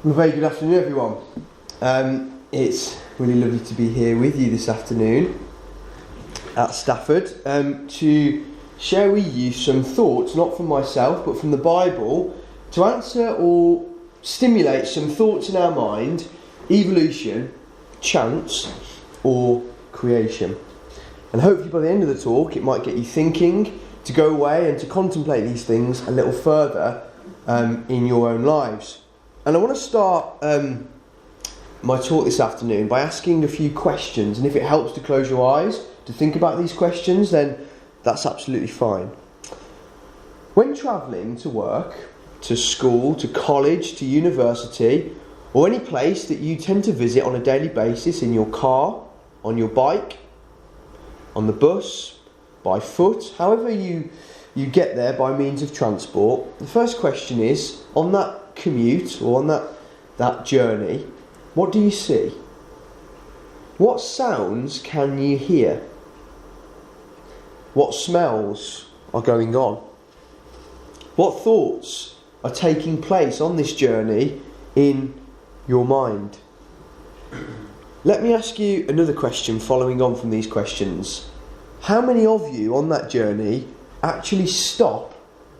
Well, a very good afternoon, everyone. It's really lovely to be here with you this afternoon at Stafford to share with you some thoughts, not from myself, but from the Bible, to answer or stimulate some thoughts in our mind: evolution, chance, or creation. And hopefully by the end of the talk it might get you thinking, to go away and to contemplate these things a little further in your own lives. And I want to start my talk this afternoon by asking a few questions, and if it helps to close your eyes to think about these questions, then that's absolutely fine. When travelling to work, to school, to college, to university, or any place that you tend to visit on a daily basis, in your car, on your bike, on the bus, by foot, however you get there by means of transport, the first question is, on that commute or on that journey, what do you see? What sounds can you hear? What smells are going on? What thoughts are taking place on this journey in your mind? Let me ask you another question following on from these questions. How many of you on that journey actually stop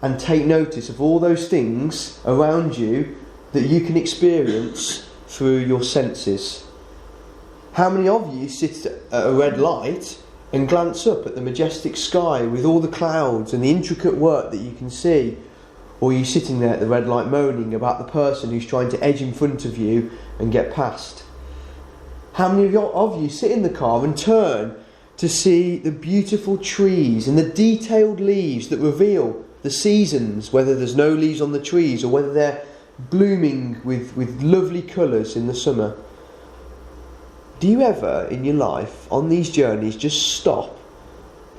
and take notice of all those things around you that you can experience through your senses? How many of you sit at a red light and glance up at the majestic sky with all the clouds and the intricate work that you can see? Or are you sitting there at the red light moaning about the person who's trying to edge in front of you and get past? How many of you sit in the car and turn to see the beautiful trees and the detailed leaves that reveal the seasons, whether there's no leaves on the trees or whether they're blooming with lovely colours in the summer? Do you ever in your life, on these journeys, just stop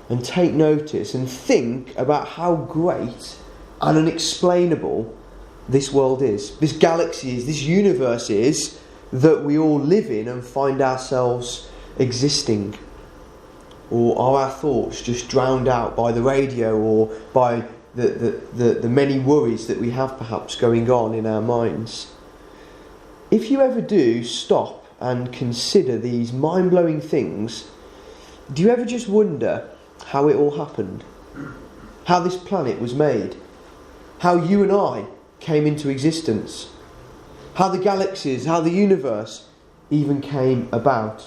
and take notice and think about how great and unexplainable this world is, this galaxy is, this universe is, that we all live in and find ourselves existing? Or are our thoughts just drowned out by the radio or by the many worries that we have perhaps going on in our minds? If you ever do stop and consider these mind-blowing things, do you ever just wonder how it all happened? How this planet was made? How you and I came into existence? How the galaxies, how the universe even came about?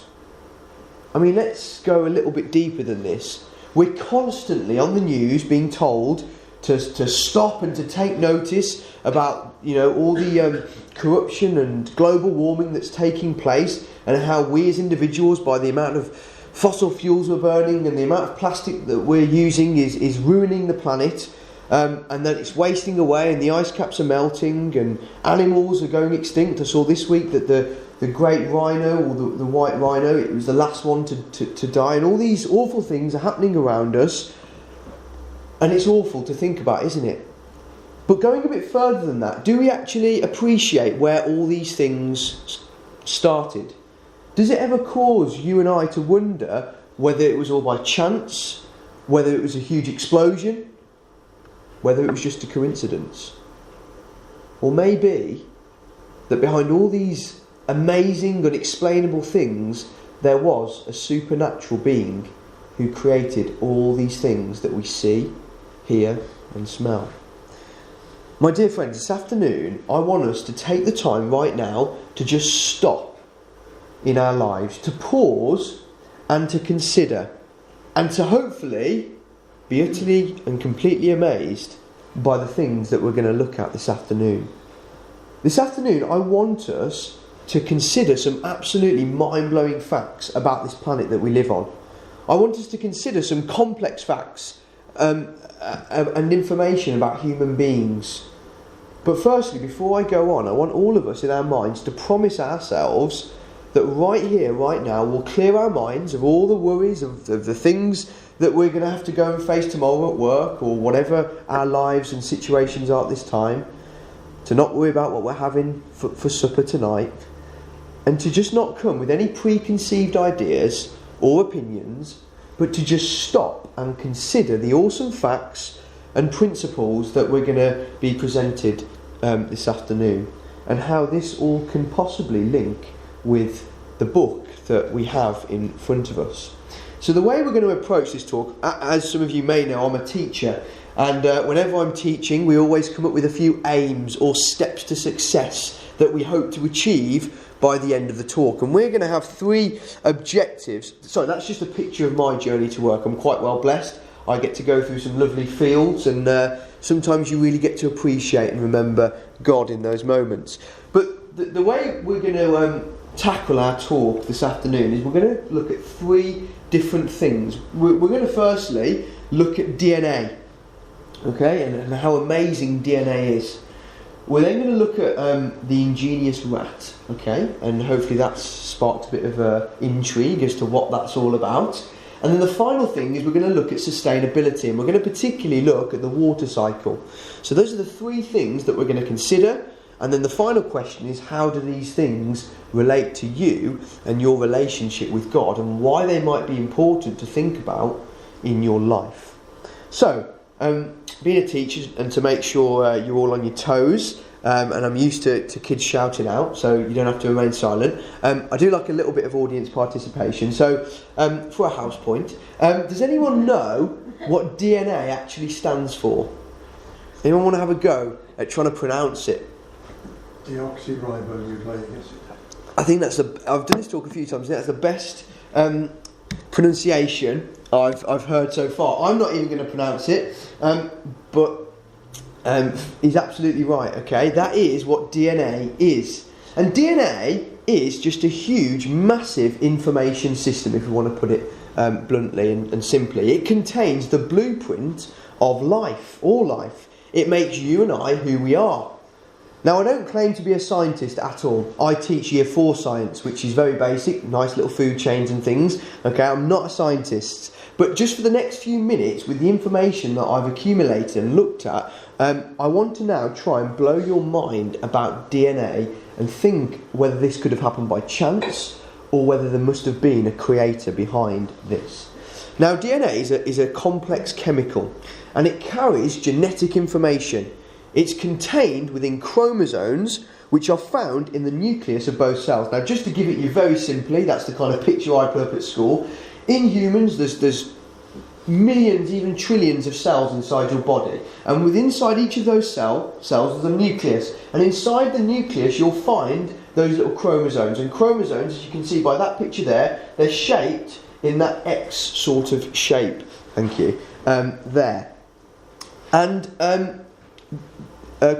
I mean, let's go a little bit deeper than this. We're constantly on the news being told to stop and to take notice about, all the corruption and global warming that's taking place, and how we as individuals, by the amount of fossil fuels we're burning and the amount of plastic that we're using, is ruining the planet, and that it's wasting away, and the ice caps are melting and animals are going extinct. I saw this week that the great rhino, or the white rhino, it was the last one to die, and all these awful things are happening around us, and it's awful to think about, isn't it? But going a bit further than that, do we actually appreciate where all these things started? Does it ever cause you and I to wonder whether it was all by chance, whether it was a huge explosion, whether it was just a coincidence? Or maybe that behind all these amazing, unexplainable things, there was a supernatural being who created all these things that we see, hear and smell. My dear friends, this afternoon I want us to take the time right now to just stop in our lives, to pause and to consider, and to hopefully be utterly and completely amazed by the things that we're going to look at this afternoon. This afternoon I want us to consider some absolutely mind-blowing facts about this planet that we live on. I want us to consider some complex facts and information about human beings. But firstly, before I go on, I want all of us in our minds to promise ourselves that right here, right now, we'll clear our minds of all the worries, of the things that we're going to have to go and face tomorrow at work, or whatever our lives and situations are at this time, to not worry about what we're having for supper tonight, and to just not come with any preconceived ideas or opinions, but to just stop and consider the awesome facts and principles that we're going to be presented this afternoon. and how this all can possibly link with the book that we have in front of us. So the way we're going to approach this talk, as some of you may know, I'm a teacher, and whenever I'm teaching, we always come up with a few aims or steps to success that we hope to achieve by the end of the talk. And we're going to have 3 objectives. Sorry, that's just a picture of my journey to work. I'm quite well blessed. I get to go through some lovely fields, and sometimes you really get to appreciate and remember God in those moments. But the way we're going to tackle our talk this afternoon is we're going to look at 3 different things. We're going to firstly look at DNA, okay, and how amazing DNA is. We're then going to look at the ingenious rat, okay, and hopefully that's sparked a bit of intrigue as to what that's all about. And then the final thing is we're going to look at sustainability, and we're going to particularly look at the water cycle. So those are the 3 things that we're going to consider. And then the final question is, how do these things relate to you and your relationship with God, and why they might be important to think about in your life. So, being a teacher, and to make sure you're all on your toes, and I'm used to kids shouting out, so you don't have to remain silent, I do like a little bit of audience participation. So, for a house point, does anyone know what DNA actually stands for? Anyone want to have a go at trying to pronounce it? Deoxyribonucleic acid. I think that's I've done this talk a few times. I think that's the best pronunciation I've heard so far. I'm not even going to pronounce it, but he's absolutely right. Okay, that is what DNA is, and DNA is just a huge, massive information system, if you want to put it bluntly and simply. It contains the blueprint of life, all life. It makes you and I who we are. Now, I don't claim to be a scientist at all. I teach year 4 science, which is very basic, nice little food chains and things. Okay, I'm not a scientist. But just for the next few minutes, with the information that I've accumulated and looked at, I want to now try and blow your mind about DNA and think whether this could have happened by chance or whether there must have been a creator behind this. Now, DNA is a complex chemical, and it carries genetic information. It's contained within chromosomes, which are found in the nucleus of both cells. Now, just to give it you very simply, that's the kind of picture I put up at school. In humans, there's millions, even trillions of cells inside your body. And inside each of those cells, there's a nucleus. And inside the nucleus, you'll find those little chromosomes. And chromosomes, as you can see by that picture there, they're shaped in that X sort of shape. Thank you. There. And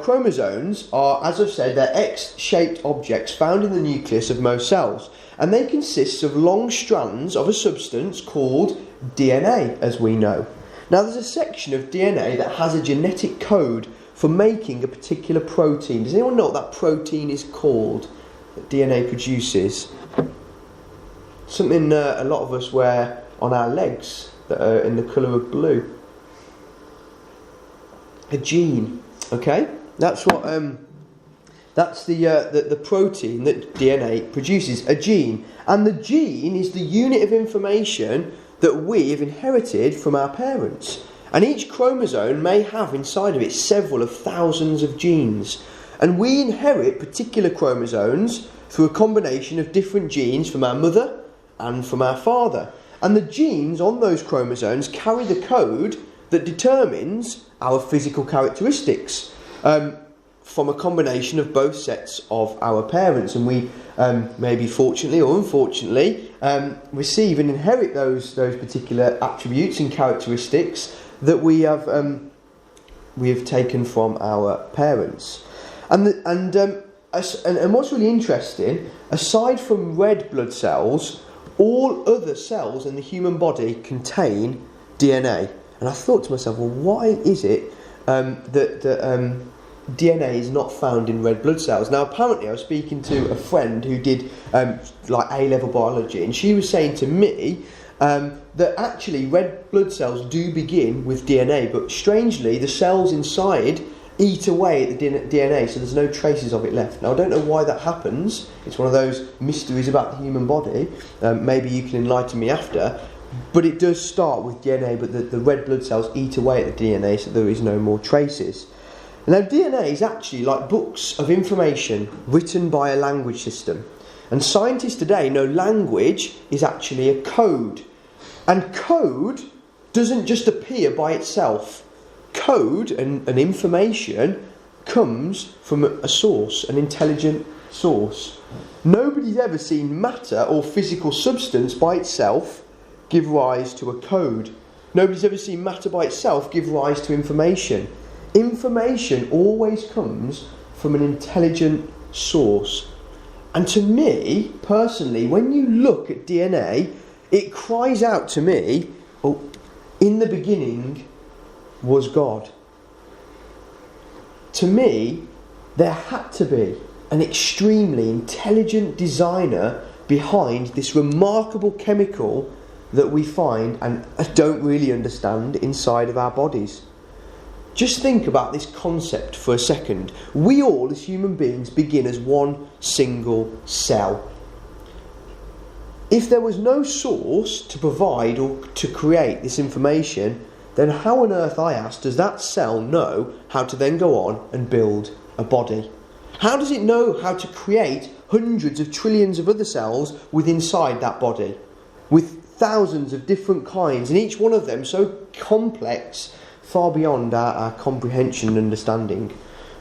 chromosomes are, as I've said, they're X-shaped objects found in the nucleus of most cells, and they consist of long strands of a substance called DNA, as we know. Now, there's a section of DNA that has a genetic code for making a particular protein. Does anyone know what that protein is called that DNA produces? Something a lot of us wear on our legs that are in the colour of blue. A gene. Okay, that's what that's the protein that DNA produces, a gene, and the gene is the unit of information that we have inherited from our parents. And each chromosome may have inside of it several of thousands of genes, and we inherit particular chromosomes through a combination of different genes from our mother and from our father. And the genes on those chromosomes carry the code that determines our physical characteristics from a combination of both sets of our parents. And we maybe fortunately or unfortunately receive and inherit those particular attributes and characteristics that we have taken from our parents. And what's really interesting, aside from red blood cells, all other cells in the human body contain DNA. And I thought to myself, well, why is it that DNA is not found in red blood cells? Now, apparently, I was speaking to a friend who did like A-level biology, and she was saying to me that actually red blood cells do begin with DNA, but strangely, the cells inside eat away at the DNA, so there's no traces of it left. Now, I don't know why that happens. It's one of those mysteries about the human body. Maybe you can enlighten me after. But it does start with DNA, but the red blood cells eat away at the DNA, so there is no more traces. Now, DNA is actually like books of information written by a language system. And scientists today know language is actually a code. And code doesn't just appear by itself. Code and information comes from a source, an intelligent source. Nobody's ever seen matter or physical substance by itself give rise to a code. Nobody's ever seen matter by itself give rise to information. Information always comes from an intelligent source. And to me, personally, when you look at DNA, it cries out to me, oh, in the beginning was God. To me, there had to be an extremely intelligent designer behind this remarkable chemical that we find and don't really understand inside of our bodies. Just think about this concept for a second. We all, as human beings, begin as one single cell. If there was no source to provide or to create this information, then how on earth, I ask, does that cell know how to then go on and build a body? How does it know how to create hundreds of trillions of other cells within inside that body, with thousands of different kinds, and each one of them so complex, far beyond our comprehension and understanding?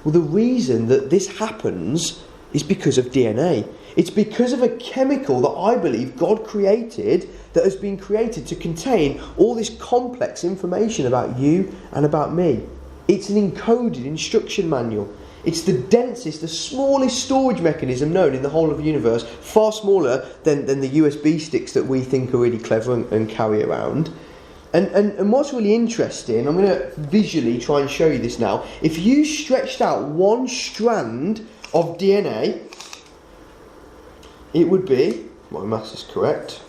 Well, the reason that this happens is because of DNA. It's because of a chemical that I believe God created, that has been created to contain all this complex information about you and about me. It's an encoded instruction manual. It's the densest, the smallest storage mechanism known in the whole of the universe, far smaller than the USB sticks that we think are really clever and carry around. And what's really interesting, I'm going to visually try and show you this now. If you stretched out one strand of DNA, it would be, my maths is correct,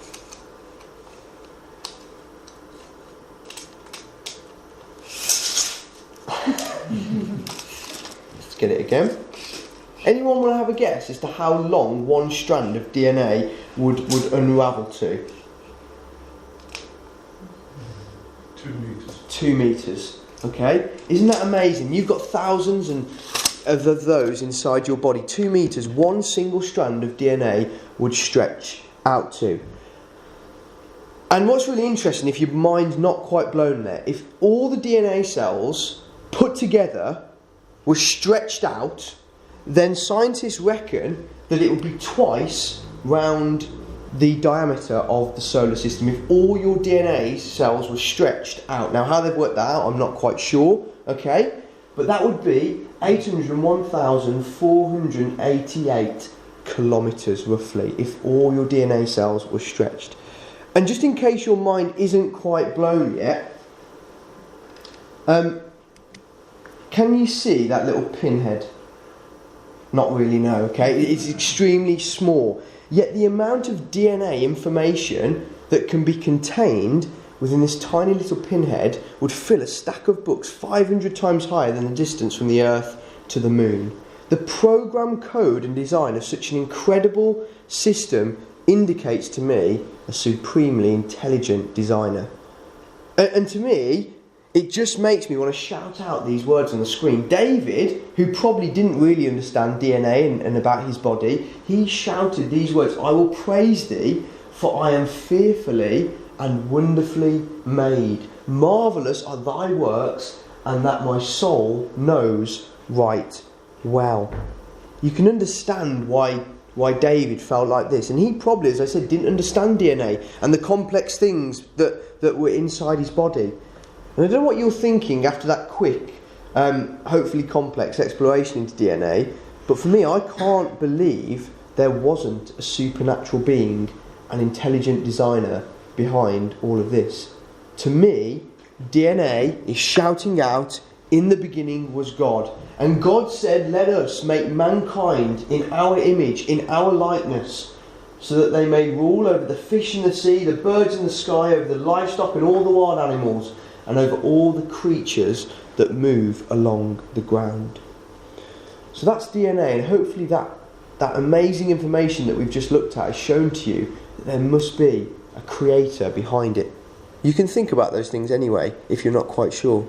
let's get it again. Anyone want to have a guess as to how long one strand of DNA would unravel to? 2 meters. 2 meters. Okay, isn't that amazing? You've got thousands of those inside your body. 2 meters, one single strand of DNA would stretch out to. And what's really interesting, if your mind's not quite blown there, if all the DNA cells put together were stretched out, then scientists reckon that it would be twice round the diameter of the solar system if all your DNA cells were stretched out. Now, how they've worked that out, I'm not quite sure, okay? But that would be 801,488 kilometres, roughly, if all your DNA cells were stretched. And just in case your mind isn't quite blown yet, can you see that little pinhead? Not really, no, okay? It's extremely small. Yet the amount of DNA information that can be contained within this tiny little pinhead would fill a stack of books 500 times higher than the distance from the Earth to the Moon. The program code and design of such an incredible system indicates to me a supremely intelligent designer. And to me, it just makes me want to shout out these words on the screen. David, who probably didn't really understand DNA and about his body, he shouted these words, "I will praise thee, for I am fearfully and wonderfully made. Marvellous are thy works, and that my soul knows right well." You can understand why David felt like this. And he probably, as I said, didn't understand DNA and the complex things that were inside his body. And I don't know what you're thinking after that quick, hopefully complex exploration into DNA, but for me, I can't believe there wasn't a supernatural being, an intelligent designer behind all of this. To me, DNA is shouting out, "In the beginning was God." And God said, "Let us make mankind in our image, in our likeness, so that they may rule over the fish in the sea, the birds in the sky, over the livestock and all the wild animals, and over all the creatures that move along the ground." So that's DNA, and hopefully that amazing information that we've just looked at has shown to you that there must be a creator behind it. You can think about those things anyway, if you're not quite sure.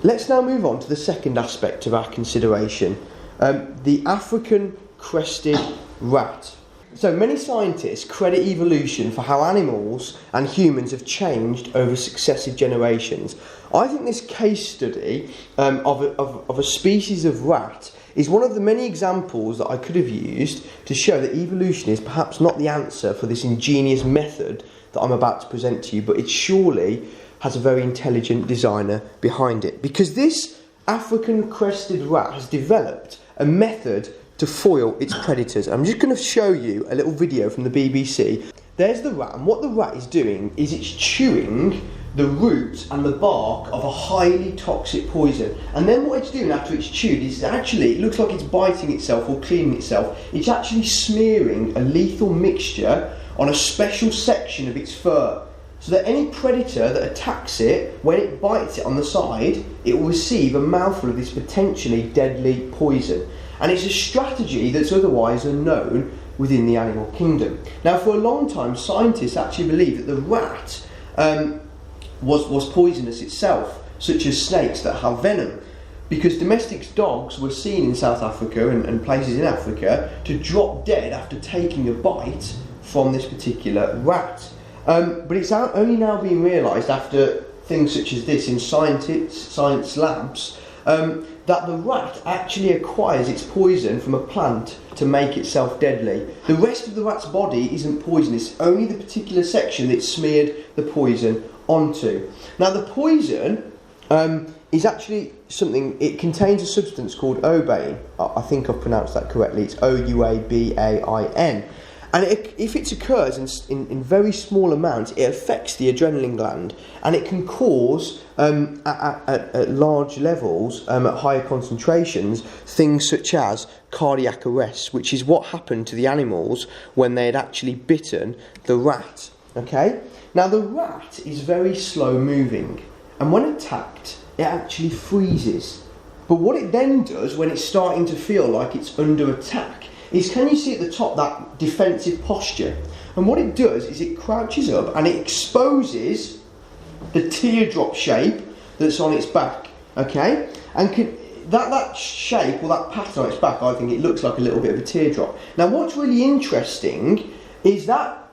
Let's now move on to the second aspect of our consideration, the African Crested Rat. So many scientists credit evolution for how animals and humans have changed over successive generations. I think this case study of a species of rat is one of the many examples that I could have used to show that evolution is perhaps not the answer for this ingenious method that I'm about to present to you, but it surely has a very intelligent designer behind it. Because this African crested rat has developed a method to foil its predators. I'm just going to show you a little video from the BBC. There's the rat, and what the rat is doing is it's chewing the roots and the bark of a highly toxic poison. And then what it's doing after it's chewed is actually, it looks like it's biting itself or cleaning itself. It's actually smearing a lethal mixture on a special section of its fur, so that any predator that attacks it, when it bites it on the side, it will receive a mouthful of this potentially deadly poison. And it's a strategy that's otherwise unknown within the animal kingdom. Now, for a long time, scientists actually believed that the rat was poisonous itself, such as snakes that have venom, because domestic dogs were seen in South Africa and places in Africa to drop dead after taking a bite from this particular rat. But it's only now being realised after things such as this in science labs that the rat actually acquires its poison from a plant to make itself deadly. The rest of the rat's body isn't poisonous, only the particular section that it's smeared the poison onto. Now the poison is actually something, it contains a substance called ouabain. I think I've pronounced that correctly. It's Ouabain. And if it occurs in very small amounts, it affects the adrenaline gland, and it can cause, at large levels, at higher concentrations, things such as cardiac arrest, which is what happened to the animals when they had actually bitten the rat. Okay? Now the rat is very slow moving, and when attacked, it actually freezes. But what it then does when it's starting to feel like it's under attack is, can you see at the top that defensive posture? And what it does is it crouches up and it exposes the teardrop shape that's on its back, okay? And that shape, or that pattern on its back, I think it looks like a little bit of a teardrop. Now what's really interesting is that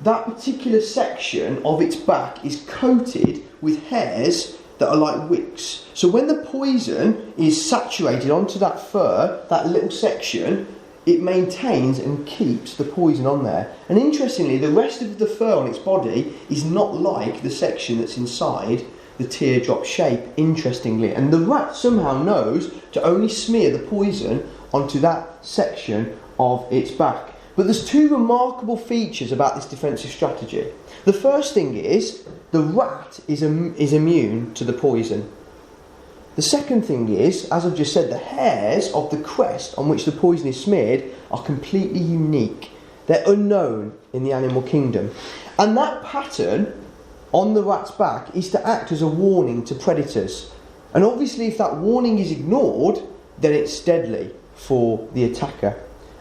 particular section of its back is coated with hairs that are like wicks. So when the poison is saturated onto that fur, that little section, it maintains and keeps the poison on there. And interestingly, the rest of the fur on its body is not like the section that's inside the teardrop shape, interestingly. And the rat somehow knows to only smear the poison onto that section of its back. But there's two remarkable features about this defensive strategy. The first thing is, the rat is immune to the poison. The second thing is, as I've just said, the hairs of the crest on which the poison is smeared are completely unique. They're unknown in the animal kingdom. And that pattern on the rat's back is to act as a warning to predators. And obviously if that warning is ignored, then it's deadly for the attacker.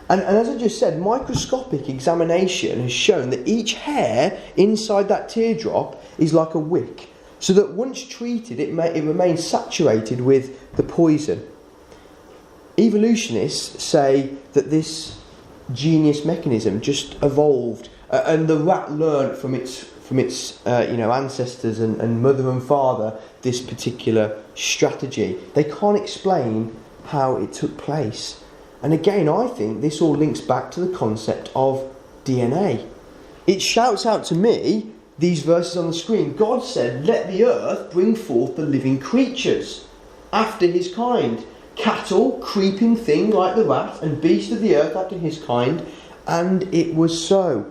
And as I just said, microscopic examination has shown that each hair inside that teardrop is like a wick, so that once treated it remains saturated with the poison. Evolutionists say that this genius mechanism just evolved, and the rat learned from its ancestors and mother and father this particular strategy. They can't explain how it took place. And again, I think this all links back to the concept of DNA. It shouts out to me these verses on the screen. God said, "Let the earth bring forth the living creatures after his kind, cattle, creeping thing like the rat, and beast of the earth after his kind." And it was so.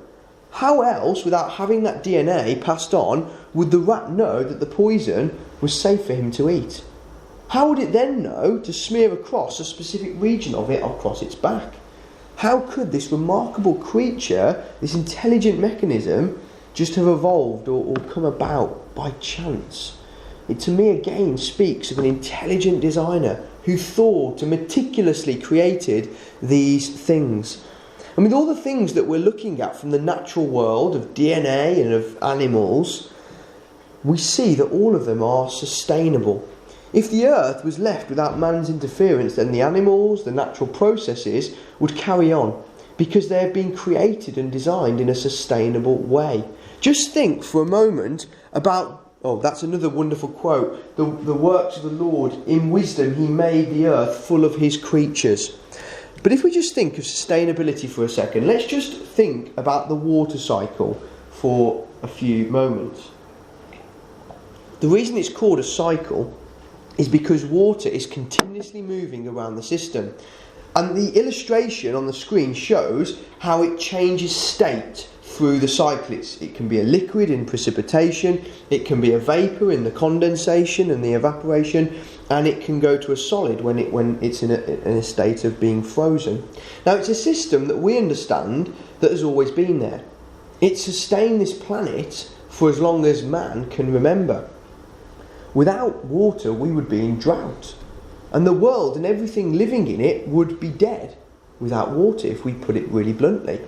How else, without having that DNA passed on, would the rat know that the poison was safe for him to eat? How would it then know to smear across a specific region of it across its back? How could this remarkable creature, this intelligent mechanism, just have evolved or come about by chance? It to me again speaks of an intelligent designer who thought and meticulously created these things. And with all the things that we're looking at from the natural world of DNA and of animals, we see that all of them are sustainable. If the earth was left without man's interference, then the animals, the natural processes would carry on because they have been created and designed in a sustainable way. Just think for a moment about, that's another wonderful quote, the works of the Lord, in wisdom he made the earth full of his creatures. But if we just think of sustainability for a second, let's just think about the water cycle for a few moments. The reason it's called a cycle is because water is continuously moving around the system. And the illustration on the screen shows how it changes state through the cycle. It can be a liquid in precipitation, it can be a vapour in the condensation and the evaporation, and it can go to a solid when it's in a state of being frozen. Now, it's a system that we understand that has always been there. It sustained this planet for as long as man can remember. Without water, we would be in drought, and the world and everything living in it would be dead without water, if we put it really bluntly.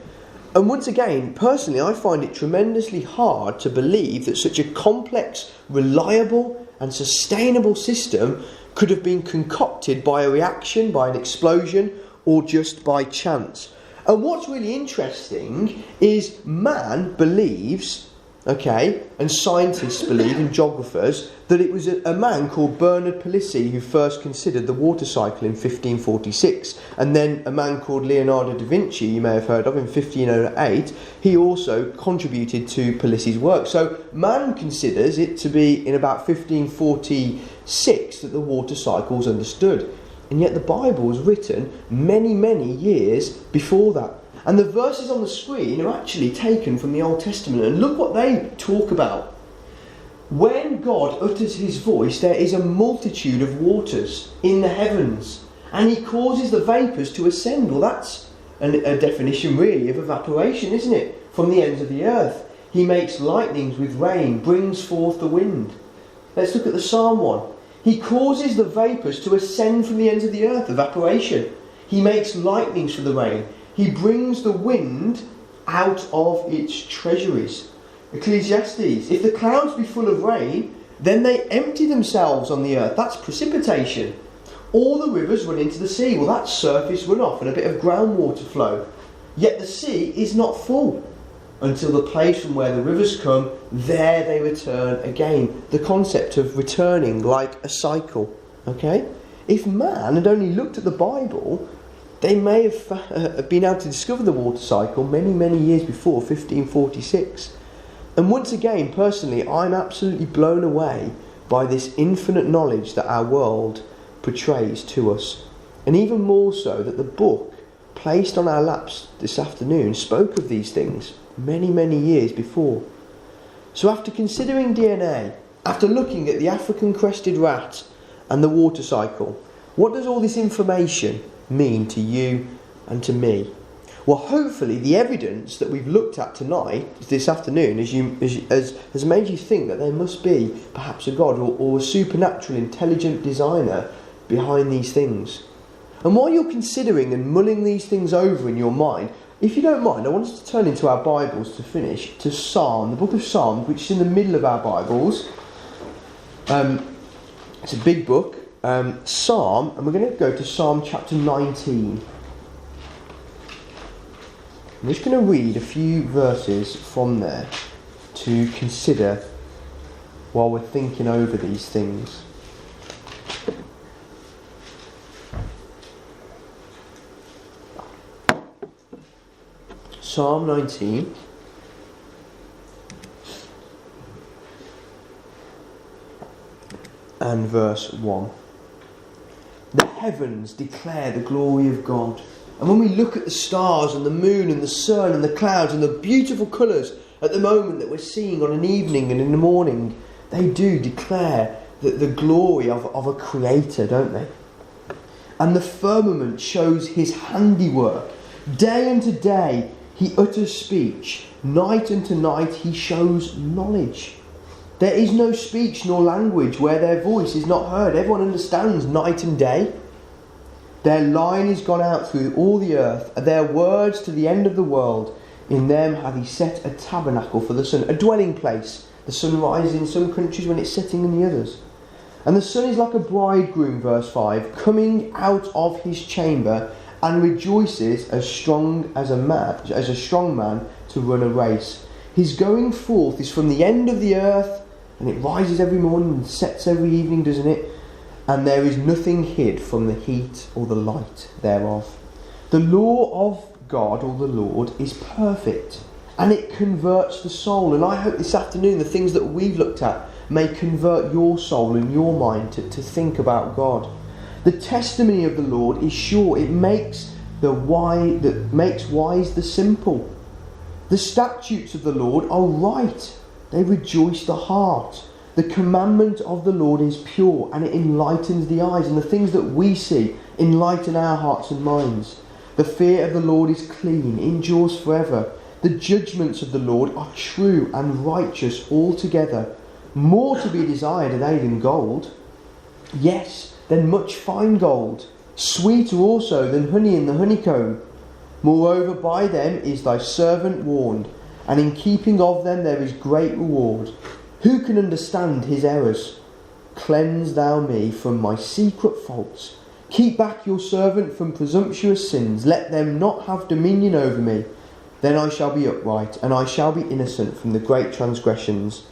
And once again, personally, I find it tremendously hard to believe that such a complex, reliable and sustainable system could have been concocted by a reaction, by an explosion, or just by chance. And what's really interesting is man believes, and scientists believe, and geographers, that it was a man called Bernard Palissy who first considered the water cycle in 1546, and then a man called Leonardo da Vinci, you may have heard of, in 1508. He also contributed to Palissy's work. So man considers it to be in about 1546 that the water cycle was understood, and yet the Bible was written many, many years before that. And the verses on the screen are actually taken from the Old Testament. And look what they talk about. When God utters his voice, there is a multitude of waters in the heavens, and he causes the vapours to ascend. Well, that's a definition really of evaporation, isn't it? From the ends of the earth. He makes lightnings with rain, brings forth the wind. Let's look at the Psalm 1. He causes the vapours to ascend from the ends of the earth, evaporation. He makes lightnings for the rain. He brings the wind out of its treasuries. Ecclesiastes, if the clouds be full of rain, then they empty themselves on the earth. That's precipitation. All the rivers run into the sea. Well, that's surface runoff and a bit of groundwater flow. Yet the sea is not full until the place from where the rivers come, there they return again. The concept of returning like a cycle. If man had only looked at the Bible, they may have been able to discover the water cycle many, many years before 1546. And once again, personally, I'm absolutely blown away by this infinite knowledge that our world portrays to us. And even more so that the book placed on our laps this afternoon spoke of these things many, many years before. So after considering DNA, after looking at the African Crested Rat and the water cycle, what does all this information mean to you and to me? Well, hopefully the evidence that we've looked at tonight, this afternoon, has made you think that there must be perhaps a God or a supernatural intelligent designer behind these things. And while you're considering and mulling these things over in your mind, if you don't mind, I want us to turn into our Bibles to finish to Psalm, the book of Psalms, which is in the middle of our Bibles. It's a big book. Psalm, and we're going to go to Psalm chapter 19. I'm just going to read a few verses from there to consider while we're thinking over these things. Psalm 19. And verse 1. The heavens declare the glory of God. And when we look at the stars and the moon and the sun and the clouds and the beautiful colours at the moment that we're seeing on an evening and in the morning, they do declare the glory of a creator, don't they? And the firmament shows his handiwork. Day unto day he utters speech. Night unto night he shows knowledge. There is no speech nor language where their voice is not heard. Everyone understands night and day. Their line is gone out through all the earth, their words to the end of the world. In them hath he set a tabernacle for the sun, a dwelling place The sun rises in some countries when it's setting in the others. And the sun is like a bridegroom, verse 5, coming out of his chamber, and rejoices as strong as a strong man to run a race. His going forth is from the end of the earth, and it rises every morning and sets every evening, doesn't it? And there is nothing hid from the heat or the light thereof. The law of God, or the Lord, is perfect, and it converts the soul. And I hope this afternoon the things that we've looked at may convert your soul and your mind to think about God. The testimony of the Lord is sure. It makes wise the simple. The statutes of the Lord are right. They rejoice the heart. The commandment of the Lord is pure, and it enlightens the eyes. And the things that we see enlighten our hearts and minds. The fear of the Lord is clean, endures forever. The judgments of the Lord are true and righteous altogether. More to be desired are they than gold, yes, than much fine gold, sweeter also than honey in the honeycomb. Moreover, by them is thy servant warned, and in keeping of them there is great reward. Who can understand his errors? Cleanse thou me from my secret faults. Keep back your servant from presumptuous sins. Let them not have dominion over me. Then I shall be upright, and I shall be innocent from the great transgressions.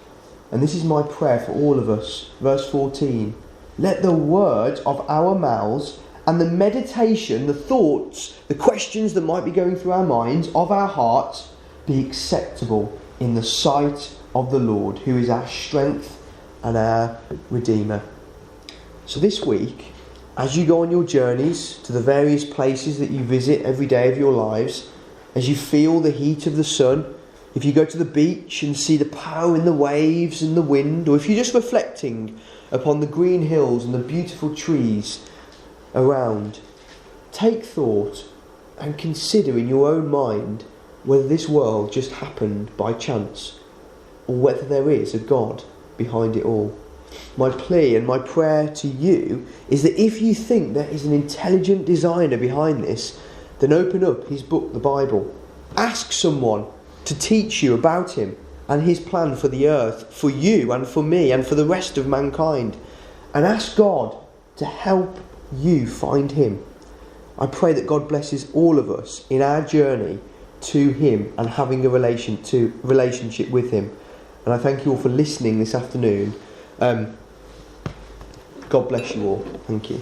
And this is my prayer for all of us. Verse 14. Let the words of our mouths and the meditation, the thoughts, the questions that might be going through our minds, of our hearts, be acceptable in the sight of the Lord, who is our strength and our Redeemer. So this week, as you go on your journeys to the various places that you visit every day of your lives, as you feel the heat of the sun, if you go to the beach and see the power in the waves and the wind, or if you're just reflecting upon the green hills and the beautiful trees around, take thought and consider in your own mind whether this world just happened by chance, or whether there is a God behind it all. My plea and my prayer to you is that if you think there is an intelligent designer behind this, then open up his book, the Bible. Ask someone to teach you about him and his plan for the earth, for you and for me and for the rest of mankind. And ask God to help you find him. I pray that God blesses all of us in our journey to him and having a relationship with him. And I thank you all for listening this afternoon. God bless you all. Thank you.